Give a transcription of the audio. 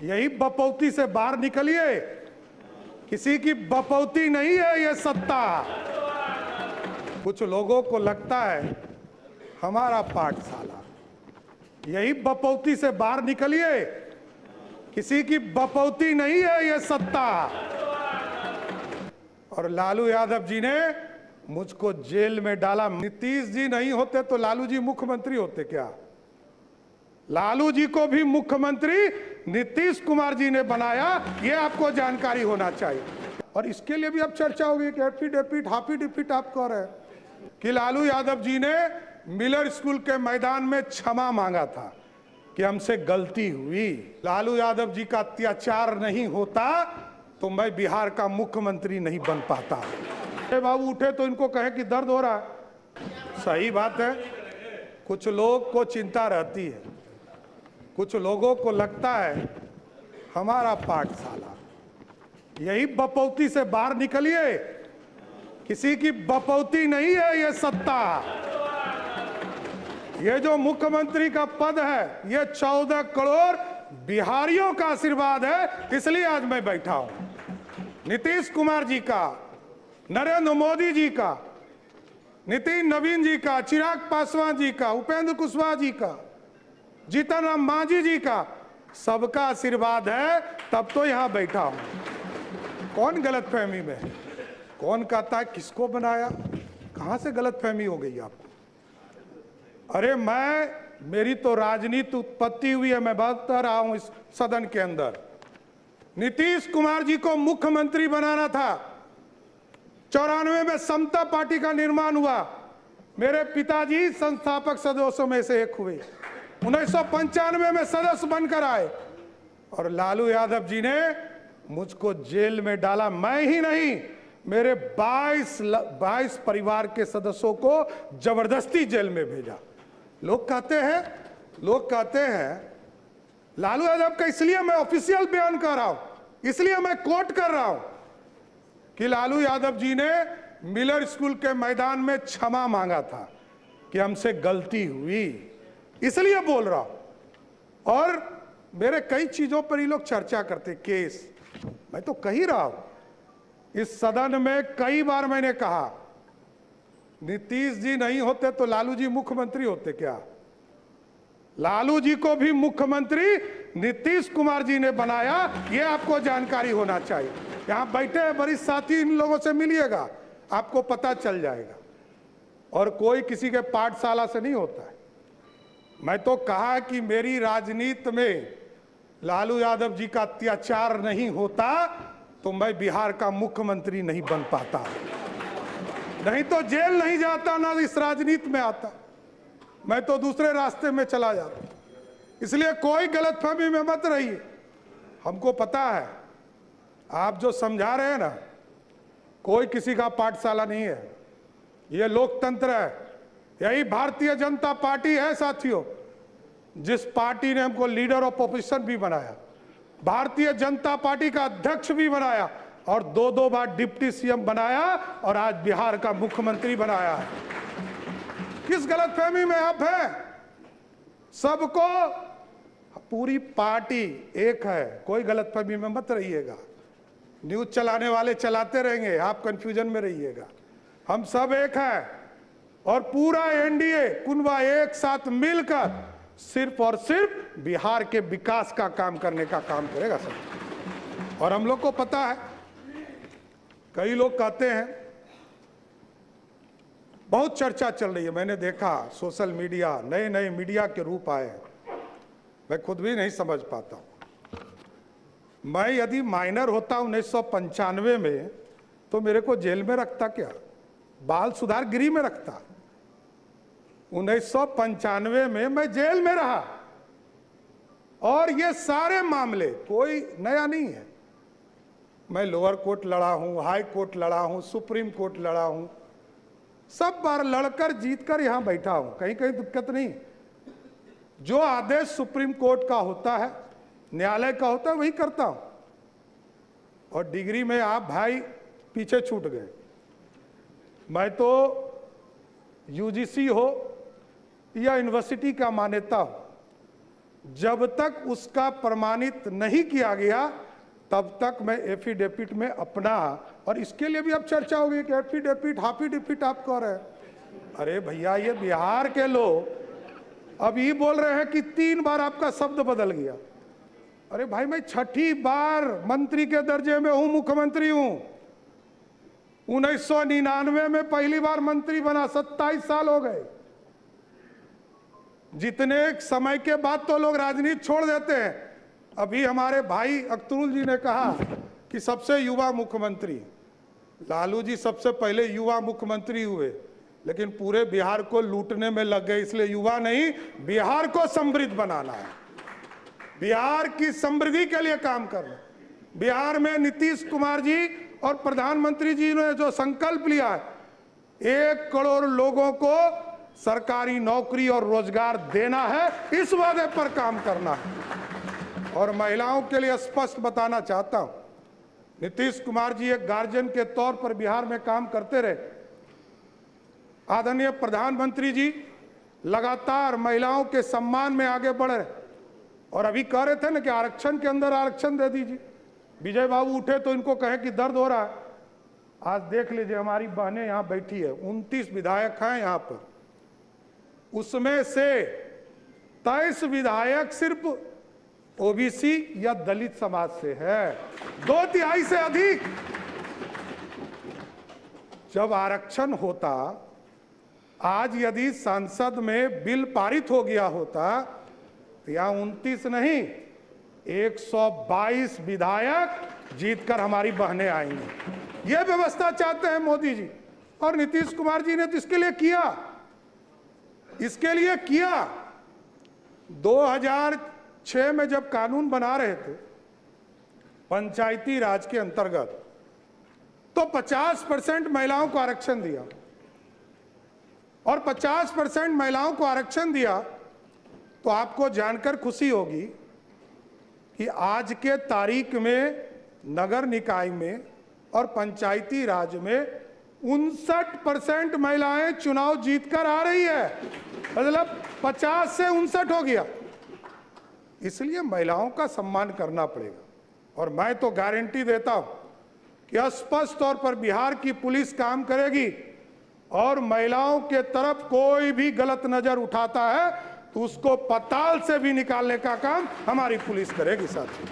यही बपौती से बाहर निकलिए। किसी की बपौती नहीं है ये सत्ता। कुछ लोगों को लगता है हमारा पाठशाला, यही बपौती से बाहर निकलिए। किसी की बपौती नहीं है ये सत्ता। और लालू यादव जी ने मुझको जेल में डाला। नीतीश जी नहीं होते तो लालू जी मुख्यमंत्री होते क्या? लालू जी को भी मुख्यमंत्री नीतीश कुमार जी ने बनाया, ये आपको जानकारी होना चाहिए। और इसके लिए भी अब चर्चा होगी कि एफिडेविट हाफिडेविट आप कह रहे हैं कि लालू यादव जी ने मिलर स्कूल के मैदान में क्षमा मांगा था कि हमसे गलती हुई। लालू यादव जी का अत्याचार नहीं होता तो मैं बिहार का मुख्यमंत्री नहीं बन पाता। बाबू उठे तो इनको कहे कि दर्द हो रहा है। सही बात है, कुछ लोग को चिंता रहती है, कुछ लोगों को लगता है हमारा पाठशाला, यही बपौती से बाहर निकलिए। किसी की बपौती नहीं है ये सत्ता। ये जो मुख्यमंत्री का पद है ये 14 करोड़ बिहारियों का आशीर्वाद है, इसलिए आज मैं बैठा हूं। नीतीश कुमार जी का, नरेंद्र मोदी जी का, नितिन नवीन जी का, चिराग पासवान जी का, उपेंद्र कुशवाहा जी का, जीतन राम मांझी जी का, सबका आशीर्वाद है, तब तो यहां बैठा हूं। कौन गलतफहमी में? कौन कहता है किसको बनाया? कहां से गलतफहमी हो गई आपको? अरे मेरी तो राजनीति उत्पत्ति हुई है, मैं बता रहा हूं इस सदन के अंदर। नीतीश कुमार जी को मुख्यमंत्री बनाना था। 94 में समता पार्टी का निर्माण हुआ। मेरे पिताजी संस्थापक सदस्यों में से एक हुए। 1995 में सदस्य बनकर आए और लालू यादव जी ने मुझको जेल में डाला। मैं ही नहीं, मेरे 22 परिवार के सदस्यों को जबरदस्ती जेल में भेजा। लोग कहते हैं लालू यादव का, इसलिए मैं ऑफिशियल बयान कर रहा हूं, इसलिए मैं कोट कर रहा हूं कि लालू यादव जी ने मिलर स्कूल के मैदान में क्षमा मांगा था कि हमसे गलती हुई, इसलिए बोल रहा हूं। और मेरे कई चीजों पर ये लोग चर्चा करते, केस, मैं तो कह ही रहा हूं इस सदन में कई बार मैंने कहा नीतीश जी नहीं होते तो लालू जी मुख्यमंत्री होते क्या? लालू जी को भी मुख्यमंत्री नीतीश कुमार जी ने बनाया, ये आपको जानकारी होना चाहिए। यहां बैठे हैं वरिष्ठ साथी, इन लोगों से मिलिएगा, आपको पता चल जाएगा। और कोई किसी के पाठशाला से नहीं होता है। मैं तो कहा कि मेरी राजनीति में लालू यादव जी का अत्याचार नहीं होता तो मैं बिहार का मुख्यमंत्री नहीं बन पाता, नहीं तो जेल नहीं जाता, ना इस राजनीति में आता, मैं तो दूसरे रास्ते में चला जाता। इसलिए कोई गलतफहमी में मत रहिए। हमको पता है आप जो समझा रहे हैं ना, कोई किसी का पाठशाला नहीं है, ये लोकतंत्र है। यही भारतीय जनता पार्टी है साथियों, जिस पार्टी ने हमको लीडर ऑफ ऑपोजिशन भी बनाया, भारतीय जनता पार्टी का अध्यक्ष भी बनाया और 2 बार डिप्टी सीएम बनाया और आज बिहार का मुख्यमंत्री बनाया है। किस गलतफहमी में आप हैं? सबको, पूरी पार्टी एक है, कोई गलतफहमी में मत रहिएगा। न्यूज चलाने वाले चलाते रहेंगे, आप कंफ्यूजन में रहिएगा। हम सब एक हैं और पूरा एनडीए कुनबा एक साथ मिलकर सिर्फ और सिर्फ बिहार के विकास का काम करने का काम करेगा सब। और हम लोग को पता है, कई लोग कहते हैं, बहुत चर्चा चल रही है, मैंने देखा सोशल मीडिया, नए नए मीडिया के रूप आए हैं, मैं खुद भी नहीं समझ पाता हूं। मैं यदि माइनर होता 1995 में तो मेरे को जेल में रखता क्या? बाल सुधार गृह में रखता। 1995 में मैं जेल में रहा और ये सारे मामले कोई नया नहीं है। मैं लोअर कोर्ट लड़ा हूं, हाई कोर्ट लड़ा हूं, सुप्रीम कोर्ट लड़ा हूं, सब बार लड़कर जीतकर यहां बैठा हूं, कहीं कहीं दिक्कत नहीं। जो आदेश सुप्रीम कोर्ट का होता है, न्यायालय का होता है, वही करता हूं। और डिग्री में आप भाई पीछे छूट गए। मैं तो यूजीसी हो या यूनिवर्सिटी का मान्यता हो, जब तक उसका प्रमाणित नहीं किया गया तब तक मैं एफिडेविट में अपना, और इसके लिए भी अब चर्चा होगी कि एफिडेविट हाफिडेविट आप कह रहे हैं। अरे भैया, ये बिहार के लोग अब ये बोल रहे हैं कि 3 बार आपका शब्द बदल गया। अरे भाई, मैं 6ठी बार मंत्री के दर्जे में हूं, मुख्यमंत्री हूं। 1999 में पहली बार मंत्री बना, 27 साल हो गए। जितने समय के बाद तो लोग राजनीति छोड़ देते हैं। अभी हमारे भाई अख्तरुल जी ने कहा कि सबसे युवा मुख्यमंत्री, लालू जी सबसे पहले युवा मुख्यमंत्री हुए, लेकिन पूरे बिहार को लूटने में लग गए। इसलिए युवा नहीं, बिहार को समृद्ध बनाना है, बिहार की समृद्धि के लिए काम करना। बिहार में नीतीश कुमार जी और प्रधानमंत्री जी ने जो संकल्प लिया है, 1 करोड़ लोगों को सरकारी नौकरी और रोजगार देना है, इस वादे पर काम करना है। और महिलाओं के लिए स्पष्ट बताना चाहता हूं, नीतीश कुमार जी एक गार्जियन के तौर पर बिहार में काम करते रहे। आदरणीय प्रधानमंत्री जी लगातार महिलाओं के सम्मान में आगे बढ़ रहे, और अभी कह रहे थे ना कि आरक्षण के अंदर आरक्षण दे दीजिए। विजय बाबू उठे तो इनको कहे कि दर्द हो रहा है। आज देख लीजिए, हमारी बहनें यहां बैठी है, 29 विधायक हैं यहां पर, उसमें से 23 विधायक सिर्फ ओबीसी या दलित समाज से है, 2/3 से अधिक। जब आरक्षण होता, आज यदि संसद में बिल पारित हो गया होता तो यहां 29 नहीं, 122 विधायक जीतकर हमारी बहनें आएंगी। यह व्यवस्था चाहते हैं मोदी जी, और नीतीश कुमार जी ने तो इसके लिए किया। 2006 में जब कानून बना रहे थे पंचायती राज के अंतर्गत, तो 50% महिलाओं को आरक्षण दिया, और 50% महिलाओं को आरक्षण दिया तो आपको जानकर खुशी होगी कि आज के तारीख में नगर निकाय में और पंचायती राज में 59% महिलाएं चुनाव जीतकर आ रही है। मतलब 50 से 59 हो गया। इसलिए महिलाओं का सम्मान करना पड़ेगा, और मैं तो गारंटी देता हूं कि स्पष्ट तौर पर बिहार की पुलिस काम करेगी, और महिलाओं के तरफ कोई भी गलत नजर उठाता है तो उसको पताल से भी निकालने का काम हमारी पुलिस करेगी साथियों।